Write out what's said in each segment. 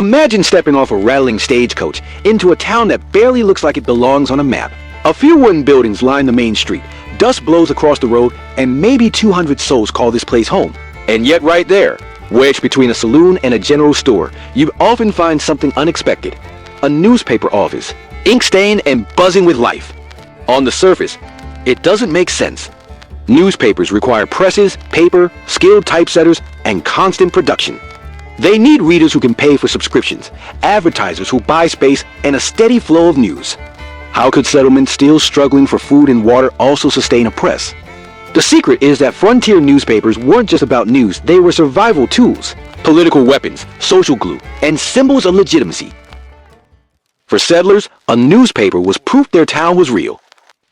Imagine stepping off a rattling stagecoach into a town that barely looks like it belongs on a map. A few wooden buildings line the main street, dust blows across the road, and maybe 200 souls call this place home. And yet right there, wedged between a saloon and a general store, you often find something unexpected. A newspaper office, ink-stained and buzzing with life. On the surface, it doesn't make sense. Newspapers require presses, paper, skilled typesetters, and constant production. They need readers who can pay for subscriptions, advertisers who buy space, and a steady flow of news. How could settlements still struggling for food and water also sustain a press? The secret is that frontier newspapers weren't just about news, they were survival tools, political weapons, social glue, and symbols of legitimacy. For settlers, a newspaper was proof their town was real.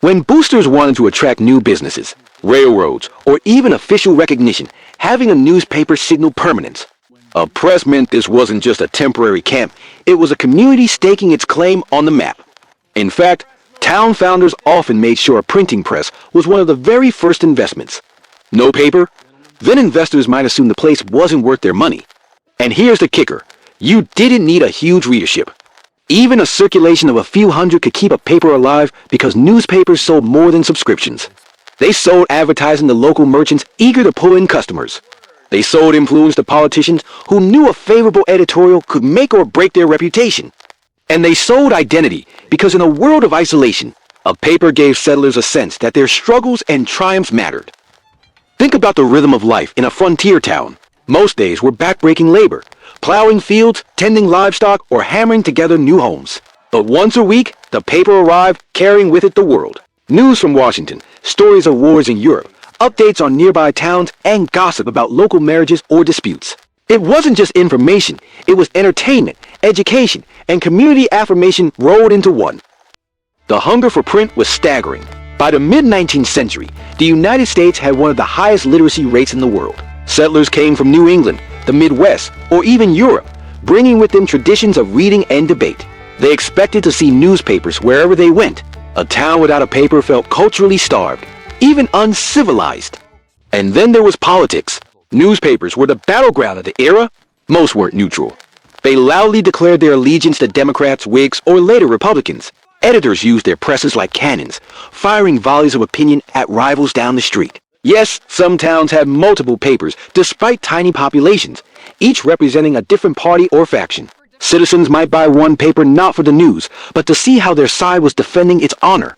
When boosters wanted to attract new businesses, railroads, or even official recognition, having a newspaper signaled permanence. A press meant this wasn't just a temporary camp, it was a community staking its claim on the map. In fact, town founders often made sure a printing press was one of the very first investments. No paper? Then investors might assume the place wasn't worth their money. And here's the kicker, you didn't need a huge readership. Even a circulation of a few hundred could keep a paper alive because newspapers sold more than subscriptions. They sold advertising to local merchants eager to pull in customers. They sold influence to politicians who knew a favorable editorial could make or break their reputation. And they sold identity because in a world of isolation, a paper gave settlers a sense that their struggles and triumphs mattered. Think about the rhythm of life in a frontier town. Most days were backbreaking labor, plowing fields, tending livestock, or hammering together new homes. But once a week, the paper arrived, carrying with it the world. News from Washington, stories of wars in Europe, updates on nearby towns, and gossip about local marriages or disputes. It wasn't just information, it was entertainment, education, and community affirmation rolled into one. The hunger for print was staggering. By the mid-19th century, the United States had one of the highest literacy rates in the world. Settlers came from New England, the Midwest, or even Europe, bringing with them traditions of reading and debate. They expected to see newspapers wherever they went. A town without a paper felt culturally starved, even uncivilized. And then there was politics. Newspapers were the battleground of the era. Most weren't neutral. They loudly declared their allegiance to Democrats, Whigs, or later Republicans. Editors used their presses like cannons, firing volleys of opinion at rivals down the street. Yes, some towns had multiple papers, despite tiny populations, each representing a different party or faction. Citizens might buy one paper not for the news, but to see how their side was defending its honor.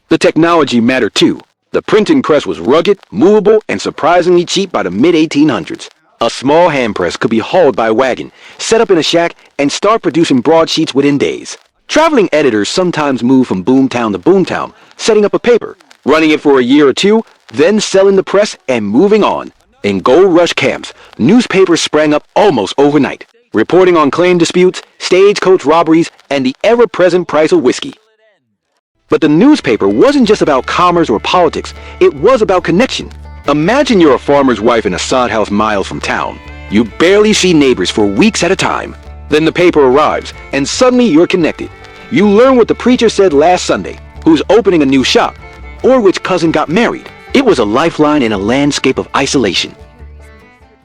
The technology mattered too. The printing press was rugged, movable, and surprisingly cheap by the mid-1800s. A small hand press could be hauled by wagon, set up in a shack, and start producing broadsheets within days. Traveling editors sometimes moved from Boomtown to Boomtown, setting up a paper, running it for a year or two, then selling the press and moving on. In gold rush camps, newspapers sprang up almost overnight, reporting on claim disputes, stagecoach robberies, and the ever-present price of whiskey. But the newspaper wasn't just about commerce or politics, it was about connection. Imagine you're a farmer's wife in a sod house miles from town. You barely see neighbors for weeks at a time. Then the paper arrives, and suddenly you're connected. You learn what the preacher said last Sunday, who's opening a new shop, or which cousin got married. It was a lifeline in a landscape of isolation.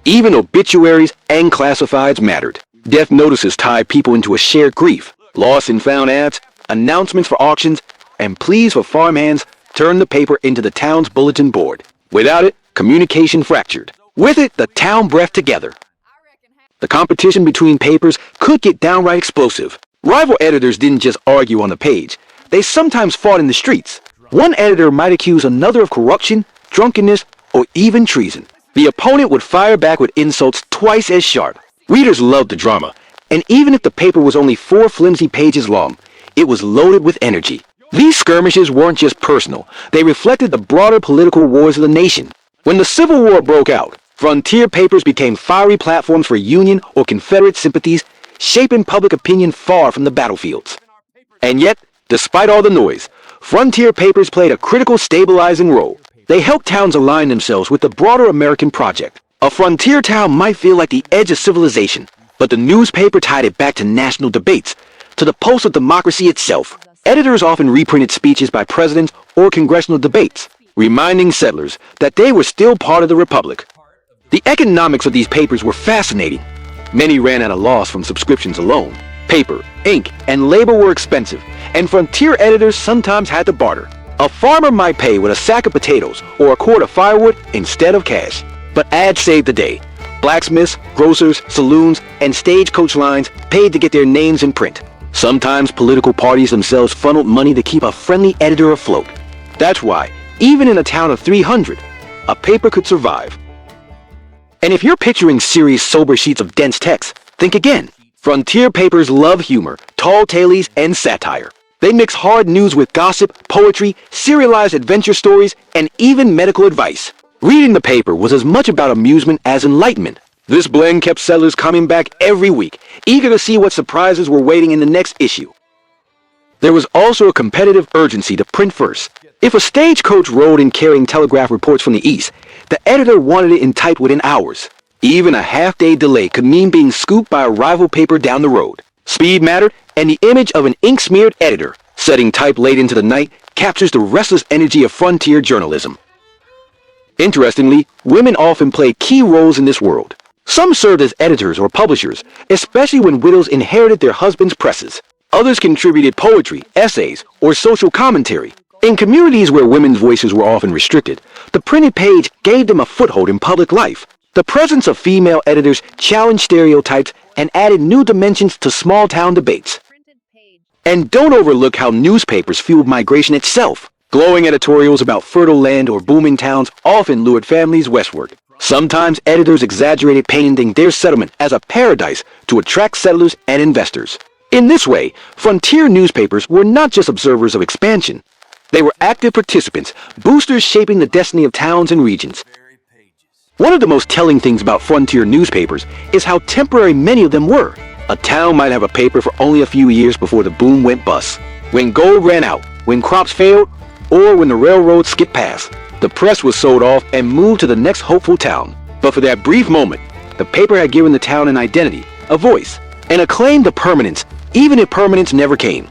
Even obituaries and classifieds mattered. Death notices tied people into a shared grief. Lost and found ads, announcements for auctions, and pleas for farmhands turned the paper into the town's bulletin board. Without it, communication fractured. With it, the town breathed together. The competition between papers could get downright explosive. Rival editors didn't just argue on the page. They sometimes fought in the streets. One editor might accuse another of corruption, drunkenness, or even treason. The opponent would fire back with insults twice as sharp. Readers loved the drama, and even if the paper was only 4 flimsy pages long, it was loaded with energy. These skirmishes weren't just personal, they reflected the broader political wars of the nation. When the Civil War broke out, frontier papers became fiery platforms for Union or Confederate sympathies, shaping public opinion far from the battlefields. And yet, despite all the noise, frontier papers played a critical stabilizing role. They helped towns align themselves with the broader American project. A frontier town might feel like the edge of civilization, but the newspaper tied it back to national debates, to the pulse of democracy itself. Editors often reprinted speeches by presidents or congressional debates, reminding settlers that they were still part of the republic. The economics of these papers were fascinating. Many ran at a loss from subscriptions alone. Paper, ink, and labor were expensive, and frontier editors sometimes had to barter. A farmer might pay with a sack of potatoes or a cord of firewood instead of cash. But ads saved the day. Blacksmiths, grocers, saloons, and stagecoach lines paid to get their names in print. Sometimes political parties themselves funneled money to keep a friendly editor afloat. That's why, even in a town of 300, a paper could survive. And if you're picturing serious, sober sheets of dense text, think again. Frontier papers love humor, tall tales, and satire. They mix hard news with gossip, poetry, serialized adventure stories, and even medical advice. Reading the paper was as much about amusement as enlightenment. This blend kept settlers coming back every week, eager to see what surprises were waiting in the next issue. There was also a competitive urgency to print first. If a stagecoach rode in carrying telegraph reports from the east, the editor wanted it in type within hours. Even a half-day delay could mean being scooped by a rival paper down the road. Speed mattered, and the image of an ink-smeared editor, setting type late into the night, captures the restless energy of frontier journalism. Interestingly, women often played key roles in this world. Some served as editors or publishers, especially when widows inherited their husbands' presses. Others contributed poetry, essays, or social commentary. In communities where women's voices were often restricted, the printed page gave them a foothold in public life. The presence of female editors challenged stereotypes and added new dimensions to small-town debates. And don't overlook how newspapers fueled migration itself. Glowing editorials about fertile land or booming towns often lured families westward. Sometimes editors exaggerated, painting their settlement as a paradise to attract settlers and investors. In this way, frontier newspapers were not just observers of expansion. They were active participants, boosters shaping the destiny of towns and regions. One of the most telling things about frontier newspapers is how temporary many of them were. A town might have a paper for only a few years before the boom went bust. When gold ran out, when crops failed, or when the railroad skipped past, the press was sold off and moved to the next hopeful town. But for that brief moment, the paper had given the town an identity, a voice, and a claim to permanence, even if permanence never came.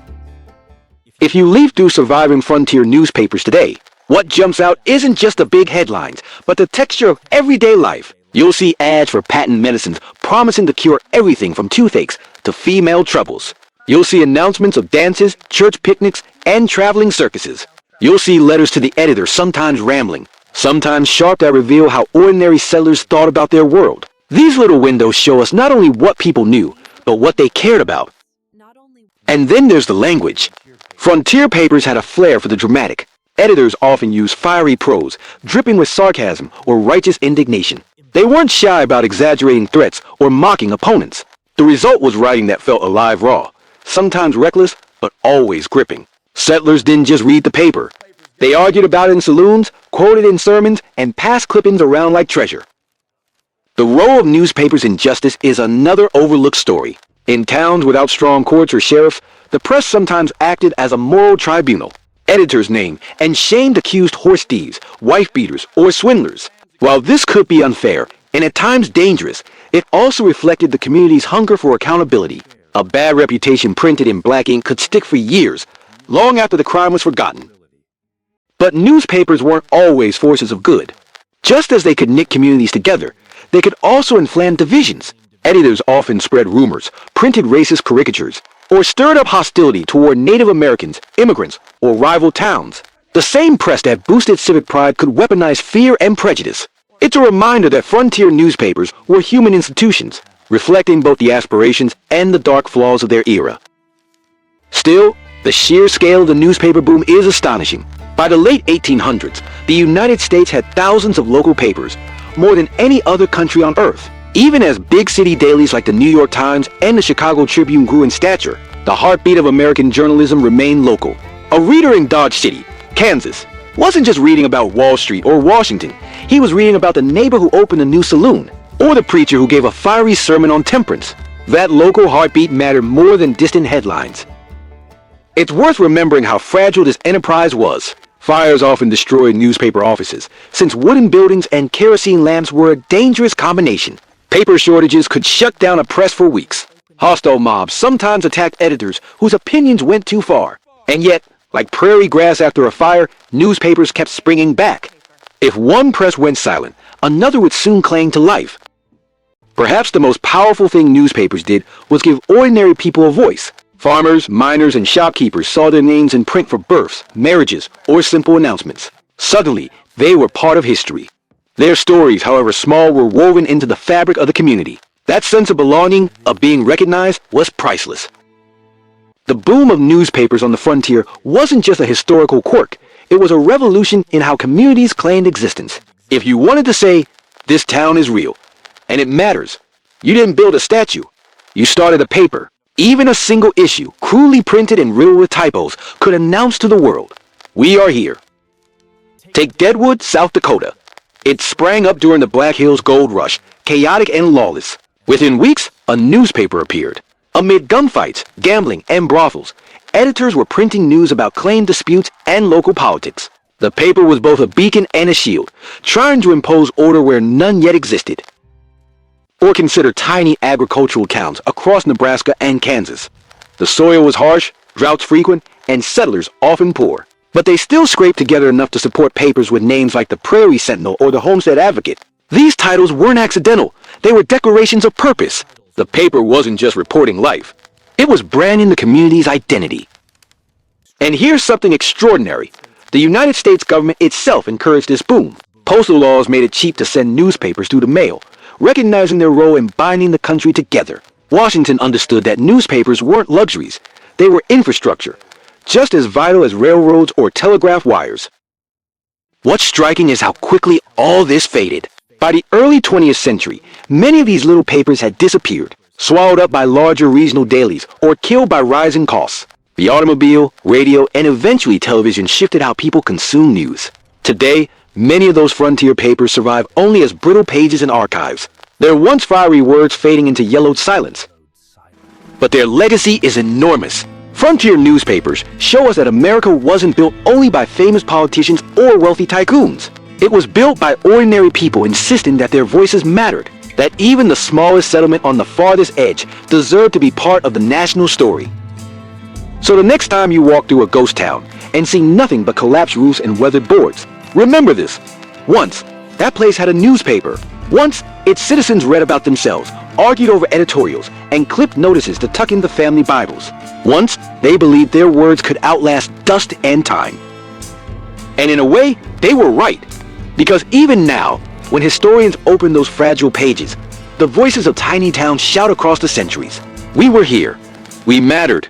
If you leaf through surviving frontier newspapers today, what jumps out isn't just the big headlines, but the texture of everyday life. You'll see ads for patent medicines promising to cure everything from toothaches to female troubles. You'll see announcements of dances, church picnics, and traveling circuses. You'll see letters to the editor, sometimes rambling, sometimes sharp, that reveal how ordinary settlers thought about their world. These little windows show us not only what people knew, but what they cared about. And then there's the language. Frontier papers had a flair for the dramatic. Editors often used fiery prose, dripping with sarcasm or righteous indignation. They weren't shy about exaggerating threats or mocking opponents. The result was writing that felt alive, raw, sometimes reckless, but always gripping. Settlers didn't just read the paper. They argued about it in saloons, quoted in sermons, and passed clippings around like treasure. The role of newspapers in justice is another overlooked story. In towns without strong courts or sheriffs, the press sometimes acted as a moral tribunal. Editors named and shamed accused horse thieves, wife-beaters, or swindlers. While this could be unfair, and at times dangerous, it also reflected the community's hunger for accountability. A bad reputation printed in black ink could stick for years, long after the crime was forgotten. But newspapers weren't always forces of good. Just as they could knit communities together, they could also inflame divisions. Editors often spread rumors, printed racist caricatures, or stirred up hostility toward Native Americans, immigrants, or rival towns. The same press that boosted civic pride could weaponize fear and prejudice. It's a reminder that frontier newspapers were human institutions, reflecting both the aspirations and the dark flaws of their era. Still, the sheer scale of the newspaper boom is astonishing. By the late 1800s, the United States had thousands of local papers, more than any other country on earth. Even as big city dailies like the New York Times and the Chicago Tribune grew in stature, the heartbeat of American journalism remained local. A reader in Dodge City, Kansas, wasn't just reading about Wall Street or Washington. He was reading about the neighbor who opened a new saloon, or the preacher who gave a fiery sermon on temperance. That local heartbeat mattered more than distant headlines. It's worth remembering how fragile this enterprise was. Fires often destroyed newspaper offices, since wooden buildings and kerosene lamps were a dangerous combination. Paper shortages could shut down a press for weeks. Hostile mobs sometimes attacked editors whose opinions went too far. And yet, like prairie grass after a fire, newspapers kept springing back. If one press went silent, another would soon cling to life. Perhaps the most powerful thing newspapers did was give ordinary people a voice. Farmers, miners, and shopkeepers saw their names in print for births, marriages, or simple announcements. Suddenly, they were part of history. Their stories, however small, were woven into the fabric of the community. That sense of belonging, of being recognized, was priceless. The boom of newspapers on the frontier wasn't just a historical quirk. It was a revolution in how communities claimed existence. If you wanted to say, "This town is real, and it matters," you didn't build a statue. You started a paper. Even a single issue, crudely printed and riddled with typos, could announce to the world, "We are here." Take Deadwood, South Dakota. It sprang up during the Black Hills Gold Rush, chaotic and lawless. Within weeks, a newspaper appeared. Amid gunfights, gambling, and brothels, editors were printing news about claim disputes and local politics. The paper was both a beacon and a shield, trying to impose order where none yet existed. Or consider tiny agricultural towns across Nebraska and Kansas. The soil was harsh, droughts frequent, and settlers often poor. But they still scraped together enough to support papers with names like the Prairie Sentinel or the Homestead Advocate. These titles weren't accidental. They were declarations of purpose. The paper wasn't just reporting life. It was branding the community's identity. And here's something extraordinary. The United States government itself encouraged this boom. Postal laws made it cheap to send newspapers through the mail, recognizing their role in binding the country together. Washington understood that newspapers weren't luxuries. They were infrastructure, just as vital as railroads or telegraph wires. What's striking is how quickly all this faded. By the early 20th century, many of these little papers had disappeared, swallowed up by larger regional dailies, or killed by rising costs. The automobile, radio, and eventually television shifted how people consume news. Today, many of those frontier papers survive only as brittle pages and archives, their once fiery words fading into yellowed silence. But their legacy is enormous. Frontier newspapers show us that America wasn't built only by famous politicians or wealthy tycoons. It was built by ordinary people insisting that their voices mattered, that even the smallest settlement on the farthest edge deserved to be part of the national story. So the next time you walk through a ghost town and see nothing but collapsed roofs and weathered boards, remember this. Once, that place had a newspaper. Once, its citizens read about themselves, argued over editorials, and clipped notices to tuck in the family Bibles. Once, they believed their words could outlast dust and time. And in a way, they were right. Because even now, when historians open those fragile pages, the voices of tiny towns shout across the centuries. We were here. We mattered.